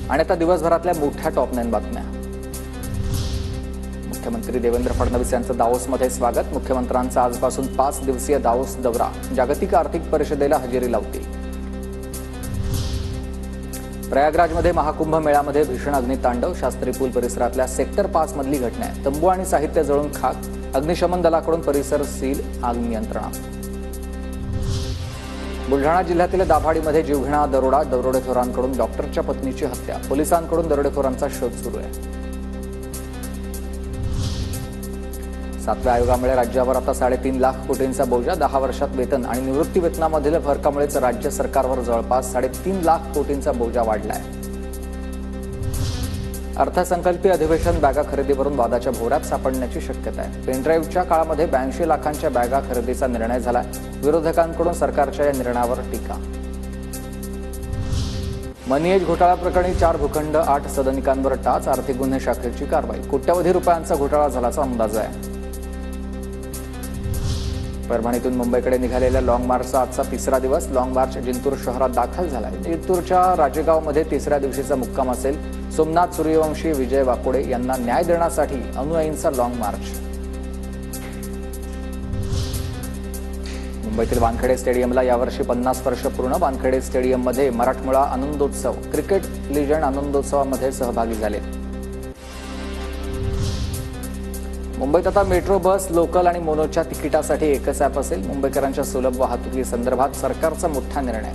आणि आता दिवसभरातल्या मोठ्या टॉप 9 बातम्या। मुख्यमंत्री देवेंद्र फडणवीस यांचं दावोसमध्ये स्वागत। मुख्यमंत्र्यांचा आजपासून 5 दिवसीय दावोस दौरा जागतिक आर्थिक परिषदेला हजेरी लावतील। प्रयागराजमध्ये महाकुंभ मेळ्यामध्ये भीषण अग्नितांडव। शास्त्री पूल परिसरातल्या सेक्टर 5 मधली घटना आहे। तंबू आणि साहित्य जळून खाक। अग्निशमन दलाकडून परिसर सील, आग नियंत्रणात। बुलढाणा जिल्ह्यातील दाभाडीमध्ये जीवघेणा दरोडा। दरोडेखोरांकडून डॉक्टरच्या पत्नीची हत्या। पोलिसांकडून दरोडेखोरांचा शोध सुरू आहे। 7व्या आयोगामुळे राज्यावर आता 3.5 लाख कोटींचा बोजा। 10 वर्षात वेतन आणि निवृत्ती वेतनामधील फरकामुळेच राज्य सरकारवर जवळपास 3.5 लाख कोटींचा बोजा वाढलाय। अर्थसंकल्पीय अधिवेशन बॅगा खरेदीवरून वादाच्या भोवऱ्यात सापडण्याची शक्यता आहे। पेनड्राईव्हच्या काळामध्ये 82 लाखांच्या बॅगा खरेदीचा निर्णय झालाय। विरोधकांकडून सरकारच्या या निर्णयावर टीका। मनीएज घोटाळा प्रकरणी 4 भूखंड 8 सदनिकांवर टाच। आर्थिक गुन्हे शाखेची कारवाई। कोट्यवधी रुपयांचा घोटाळा झाल्याचा अंदाज आहे। परभणीतून मुंबईकडे निघालेल्या लॉंग मार्चचा आजचा 3रा दिवस। लॉंग मार्च जिंतूर शहरात दाखल झालाय। जिंतूरच्या राजेगावमध्ये 3ऱ्या दिवशीचा मुक्काम असेल। सोमनाथ सूर्यवंशी, विजय वाकोडे यांना न्याय देण्यासाठी अनुयायींचा लॉंग मार्च। मुंबईतील वानखेडे स्टेडियमला यावर्षी 50 वर्ष पूर्ण। वानखेडे स्टेडियममध्ये मराठमोळा आनंदोत्सव। क्रिकेट लिजंड आनंदोत्सवामध्ये सहभागी झाले। मुंबईत आता मेट्रो, बस, लोकल आणि मोनोच्या तिकिटासाठी एकच ॲप असेल। मुंबईकरांच्या सुलभ वाहतुकीसंदर्भात सरकारचा मोठा निर्णय।